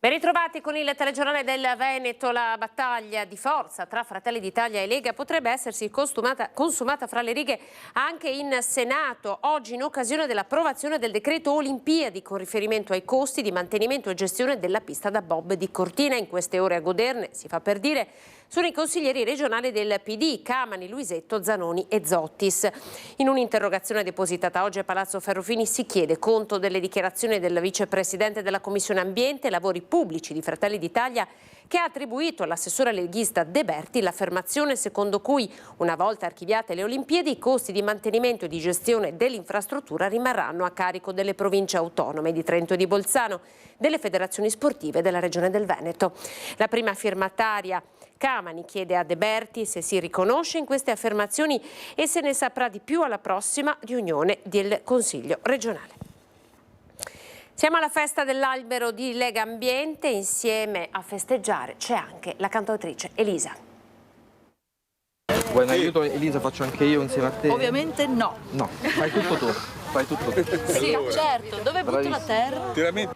Ben ritrovati con il telegiornale del Veneto. La battaglia di forza tra Fratelli d'Italia e Lega potrebbe essersi consumata fra le righe anche in Senato. Oggi, in occasione dell'approvazione del decreto Olimpiadi con riferimento ai costi di mantenimento e gestione della pista da bob di Cortina. In queste ore a goderne, si fa per dire, sono i consiglieri regionali del PD, Camani, Luisetto, Zanoni e Zottis. In un'interrogazione depositata oggi a Palazzo Ferrofini si chiede conto delle dichiarazioni del vicepresidente della Commissione Ambiente e Lavori Pubblici di Fratelli d'Italia, che ha attribuito all'assessore leghista De Berti l'affermazione secondo cui, una volta archiviate le Olimpiadi, i costi di mantenimento e di gestione dell'infrastruttura rimarranno a carico delle province autonome di Trento e di Bolzano, delle federazioni sportive della Regione del Veneto. La prima firmataria, Camani, chiede a De Berti se si riconosce in queste affermazioni e se ne saprà di più alla prossima riunione del Consiglio regionale. Siamo alla festa dell'albero di Lega Ambiente, insieme a festeggiare c'è anche la cantautrice Elisa. Vuoi un aiuto, Elisa? Faccio anche io insieme a te? Ovviamente no. No, fai tutto tu. Fai tutto tu. Sì, certo. Dove butto la terra?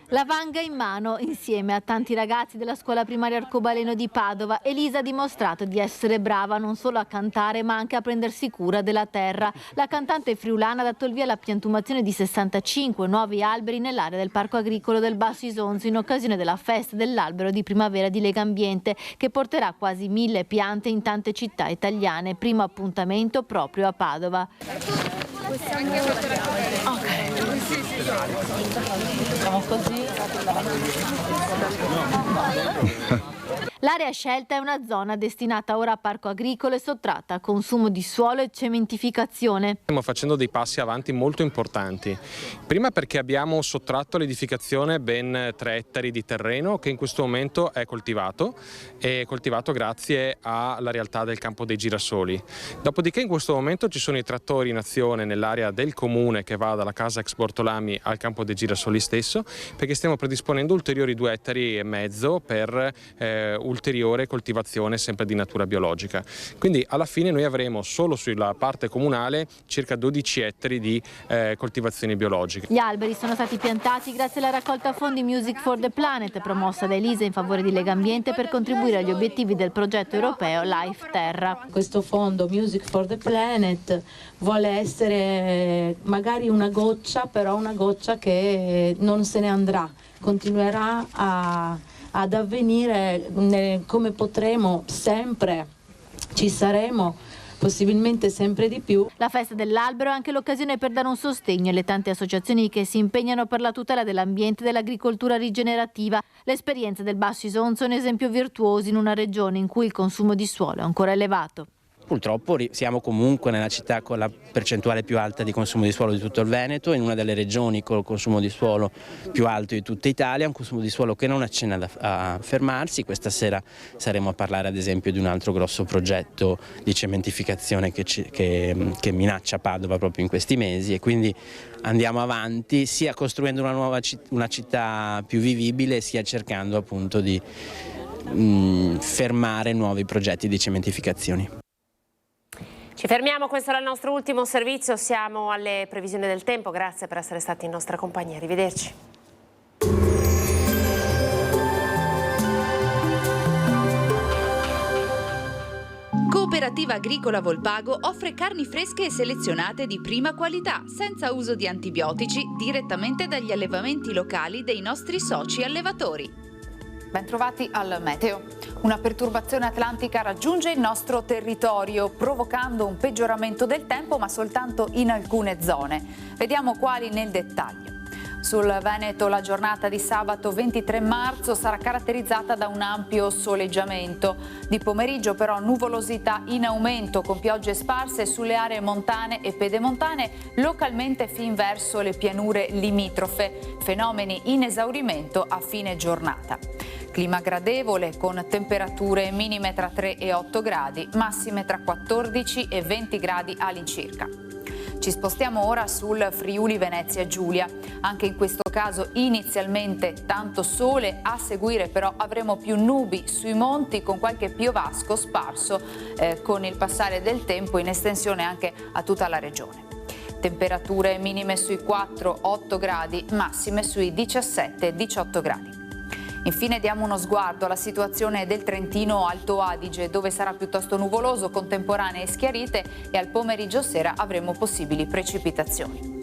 La vanga in mano, insieme a tanti ragazzi della scuola primaria Arcobaleno di Padova, Elisa ha dimostrato di essere brava non solo a cantare ma anche a prendersi cura della terra. La cantante friulana ha dato il via alla piantumazione di 65 nuovi alberi nell'area del Parco Agricolo del Basso Isonzo in occasione della festa dell'albero di primavera di Lega Ambiente, che porterà quasi 1000 piante in tante città italiane. Primo appuntamento proprio a Padova. Siamo così. L'area scelta è una zona destinata ora a parco agricolo e sottratta a consumo di suolo e cementificazione. Stiamo facendo dei passi avanti molto importanti. Prima perché abbiamo sottratto all'edificazione ben 3 ettari di terreno che in questo momento è coltivato grazie alla realtà del campo dei girasoli. Dopodiché in questo momento ci sono i trattori in azione nell'area del comune che va dalla casa ex Bortolami al campo dei girasoli stesso, perché stiamo predisponendo ulteriori 2,5 ettari per ulteriore coltivazione sempre di natura biologica. Quindi alla fine noi avremo solo sulla parte comunale circa 12 ettari di coltivazioni biologiche. Gli alberi sono stati piantati grazie alla raccolta fondi Music for the Planet, promossa da Elisa in favore di Lega Ambiente per contribuire agli obiettivi del progetto europeo Life Terra. Questo fondo Music for the Planet vuole essere magari una goccia, però una goccia che non se ne andrà, continuerà ad avvenire come potremo sempre, ci saremo possibilmente sempre di più. La festa dell'albero è anche l'occasione per dare un sostegno alle tante associazioni che si impegnano per la tutela dell'ambiente e dell'agricoltura rigenerativa. L'esperienza del Basso Isonzo è un esempio virtuoso in una regione in cui il consumo di suolo è ancora elevato. Purtroppo siamo comunque nella città con la percentuale più alta di consumo di suolo di tutto il Veneto, in una delle regioni con il consumo di suolo più alto di tutta Italia, un consumo di suolo che non accenna a fermarsi. Questa sera saremo a parlare ad esempio di un altro grosso progetto di cementificazione che minaccia Padova proprio in questi mesi, e quindi andiamo avanti sia costruendo una città più vivibile, sia cercando appunto di fermare nuovi progetti di cementificazioni. Ci fermiamo, questo era il nostro ultimo servizio, siamo alle previsioni del tempo, grazie per essere stati in nostra compagnia, arrivederci. Cooperativa Agricola Volpago offre carni fresche e selezionate di prima qualità, senza uso di antibiotici, direttamente dagli allevamenti locali dei nostri soci allevatori. Bentrovati al meteo. Una perturbazione atlantica raggiunge il nostro territorio, provocando un peggioramento del tempo, ma soltanto in alcune zone. Vediamo quali nel dettaglio. Sul Veneto la giornata di sabato 23 marzo sarà caratterizzata da un ampio soleggiamento. Di pomeriggio però nuvolosità in aumento con piogge sparse sulle aree montane e pedemontane, localmente fin verso le pianure limitrofe, fenomeni in esaurimento a fine giornata. Clima gradevole con temperature minime tra 3 e 8 gradi, massime tra 14 e 20 gradi all'incirca. Ci spostiamo ora sul Friuli Venezia Giulia. Anche in questo caso inizialmente tanto sole, a seguire però avremo più nubi sui monti con qualche piovasco sparso con il passare del tempo in estensione anche a tutta la regione. Temperature minime sui 4-8 gradi, massime sui 17-18 gradi. Infine diamo uno sguardo alla situazione del Trentino Alto Adige, dove sarà piuttosto nuvoloso, contemporanee e schiarite, e al pomeriggio sera avremo possibili precipitazioni.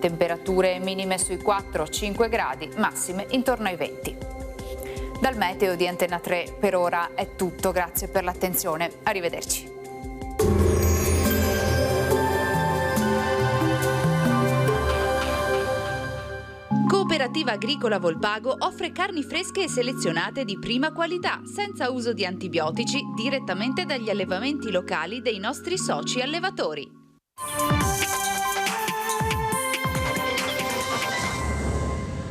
Temperature minime sui 4-5 gradi, massime intorno ai 20. Dal meteo di Antena 3 per ora è tutto, grazie per l'attenzione, arrivederci. Cooperativa Agricola Volpago offre carni fresche e selezionate di prima qualità, senza uso di antibiotici, direttamente dagli allevamenti locali dei nostri soci allevatori.